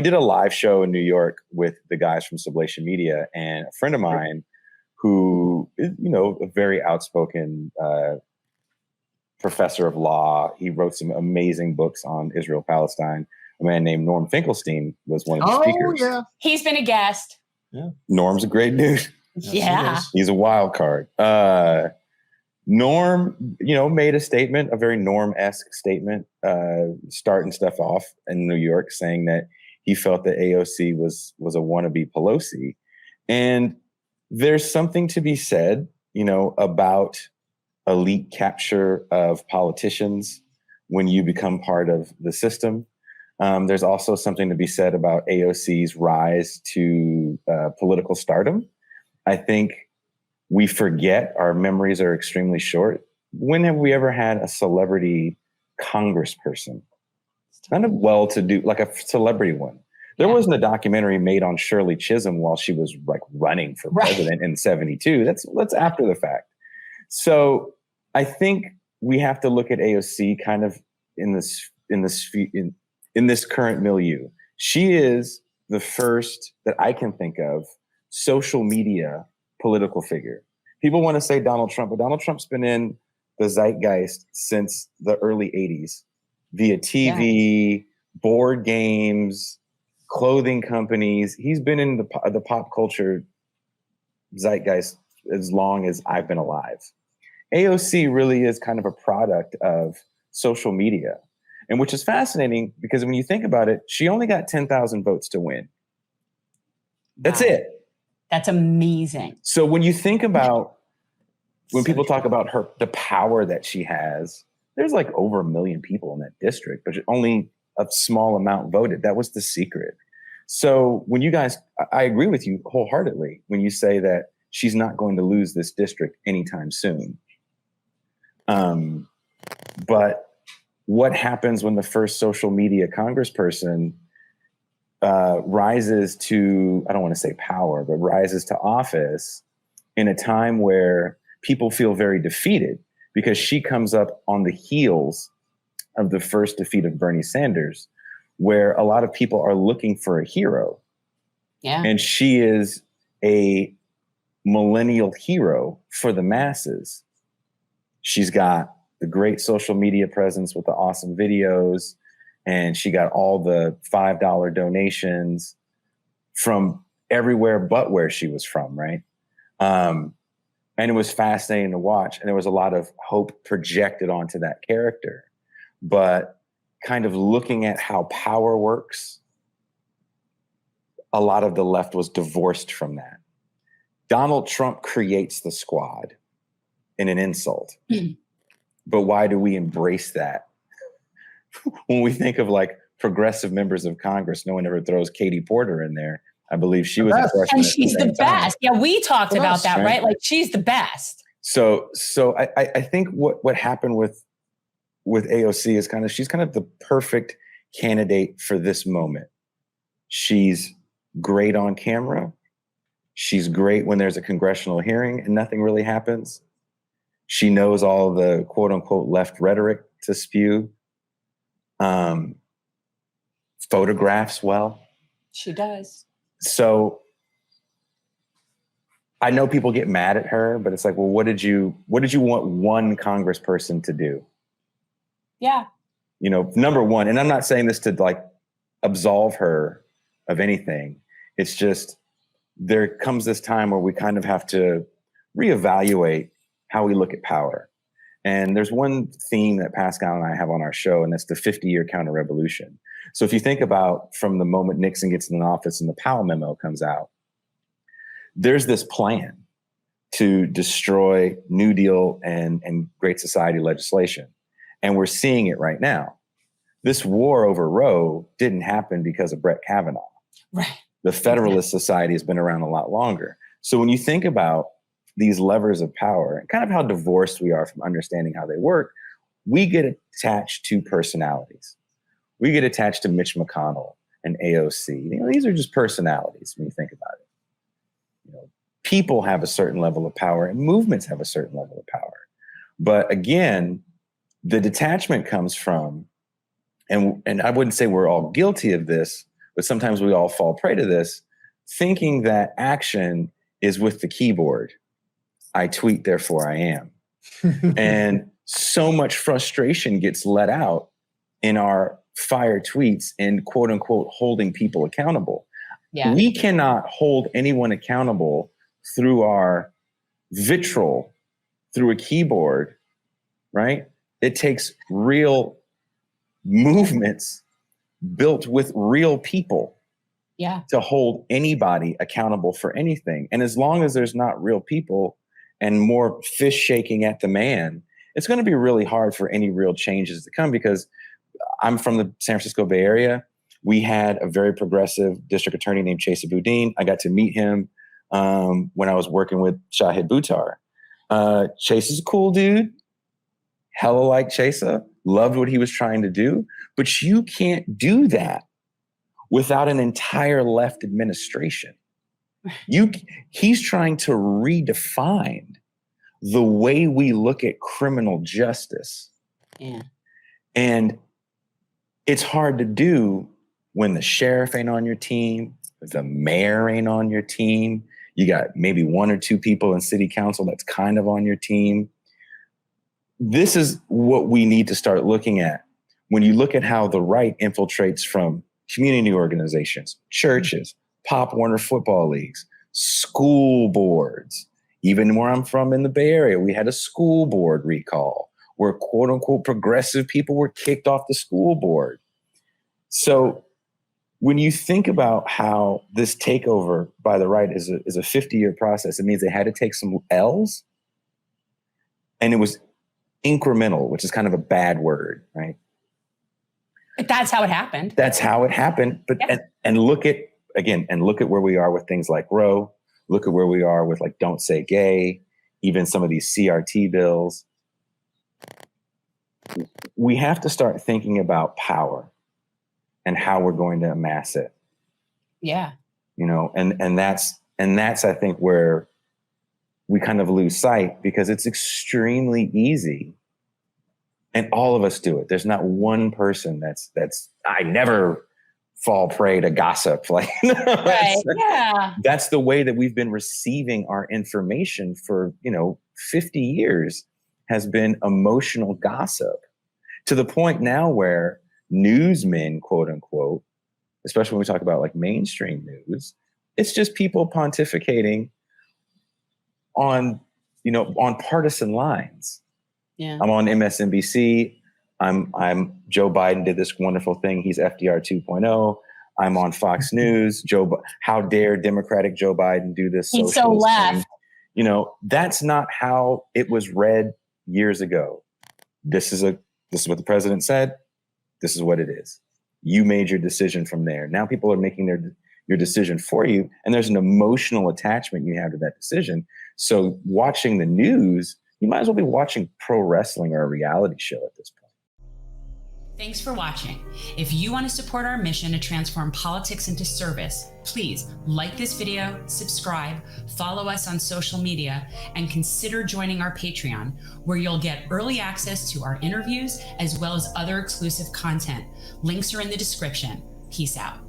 did a live show in New York with the guys from Sublation Media, and a friend of mine who is, a very outspoken professor of law. He wrote some amazing books on Israel, Palestine. A man named Norm Finkelstein was one of the speakers. Yeah. He's been a guest. Yeah. Norm's a great dude. Yeah. He's a wild card. Norm, made a statement, a very Norm-esque statement, starting stuff off in New York, saying that he felt that AOC was a wannabe Pelosi. And there's something to be said, about elite capture of politicians when you become part of the system. There's also something to be said about AOC's rise to political stardom. I think we forget, our memories are extremely short. When have we ever had a celebrity congressperson? Kind of well-to-do, like a celebrity one. There wasn't a documentary made on Shirley Chisholm while she was like running for president in 72. That's after the fact. So I think we have to look at AOC kind of in this current milieu. She is the first that I can think of social media political figure. People want to say Donald Trump, but Donald Trump's been in the zeitgeist since the early 80s via TV, board games, clothing companies. He's been in the pop culture zeitgeist as long as I've been alive. AOC really is kind of a product of social media, and which is fascinating because when you think about it, she only got 10,000 votes to win. That's it. That's amazing. So when you think about, when people talk about the power that she has, there's like over 1 million people in that district, but only a small amount voted. That was the secret. So when you guys, I agree with you wholeheartedly when you say that she's not going to lose this district anytime soon. But what happens when the first social media congressperson rises to, I don't want to say power, but rises to office in a time where people feel very defeated because she comes up on the heels of the first defeat of Bernie Sanders, where a lot of people are looking for a hero. Yeah. And she is a millennial hero for the masses. She's got the great social media presence with the awesome videos, and she got all the $5 donations from everywhere but where she was from, right? And it was fascinating to watch. And there was a lot of hope projected onto that character. But kind of looking at how power works, a lot of the left was divorced from that. Donald Trump creates the squad in an insult. But why do we embrace that? When we think of like progressive members of Congress, no one ever throws Katie Porter in there. I believe she was a freshman. And she's the best. Yeah, we talked about that, right? Like she's the best. So I think what happened with AOC is she's kind of the perfect candidate for this moment. She's great on camera. She's great when there's a congressional hearing and nothing really happens. She knows all the quote unquote left rhetoric to spew. Photographs well. She does. So I know people get mad at her, but it's like, well, what did you want one congressperson to do? Yeah. Number one, and I'm not saying this to like absolve her of anything. It's just there comes this time where we kind of have to reevaluate how we look at power. And there's one theme that Pascal and I have on our show, and that's the 50-year counter-revolution. So if you think about from the moment Nixon gets in office and the Powell memo comes out, there's this plan to destroy New Deal and Great Society legislation. And we're seeing it right now. This war over Roe didn't happen because of Brett Kavanaugh. Right. The Federalist Society has been around a lot longer. So when you think about these levers of power and kind of how divorced we are from understanding how they work, we get attached to personalities. We get attached to Mitch McConnell and AOC. These are just personalities when you think about it. People have a certain level of power and movements have a certain level of power. But again, the detachment comes from, and I wouldn't say we're all guilty of this, but sometimes we all fall prey to this, thinking that action is with the keyboard. I tweet, therefore I am. And so much frustration gets let out in our fire tweets and quote unquote holding people accountable. Yeah. We cannot hold anyone accountable through our vitriol, through a keyboard, right? It takes real movements built with real people to hold anybody accountable for anything. And as long as there's not real people and more fish shaking at the man, it's going to be really hard for any real changes to come, because I'm from the San Francisco Bay Area. We had a very progressive district attorney named Chesa Boudin. I got to meet him when I was working with Shahid Buttar. Chase's a cool dude. Hella like Chesa. Loved what he was trying to do. But you can't do that without an entire left administration. He's trying to redefine the way we look at criminal justice. Yeah. And it's hard to do when the sheriff ain't on your team, the mayor ain't on your team. You got maybe one or two people in city council that's kind of on your team. This is what we need to start looking at. When you look at how the right infiltrates from community organizations, churches, Pop Warner football leagues, school boards. Even where I'm from in the Bay Area, we had a school board recall where quote unquote progressive people were kicked off the school board. So when you think about how this takeover by the right is a 50-year process, it means they had to take some L's, and it was incremental, which is kind of a bad word, right? But that's how it happened. That's how it happened. But and look at where we are with things like Roe. Look at where we are with like Don't Say Gay, even some of these CRT bills. We have to start thinking about power and how we're going to amass it. Yeah. You know, and that's I think where we kind of lose sight, because it's extremely easy. And all of us do it. There's not one person that's I never fall prey to gossip. Like, right. Yeah. That's the way that we've been receiving our information for, 50 years, has been emotional gossip, to the point now where newsmen, quote unquote, especially when we talk about like mainstream news, it's just people pontificating on partisan lines. Yeah. I'm on MSNBC. I'm Joe Biden did this wonderful thing. He's FDR 2.0. I'm on Fox News. How dare Democratic Joe Biden do this? He's so left. Thing. That's not how it was read years ago. This is what the president said. This is what it is. You made your decision from there. Now people are making your decision for you, and there's an emotional attachment you have to that decision. So watching the news, you might as well be watching pro wrestling or a reality show at this point. Thanks for watching. If you want to support our mission to transform politics into service, please like this video, subscribe, follow us on social media, and consider joining our Patreon, where you'll get early access to our interviews as well as other exclusive content. Links are in the description. Peace out.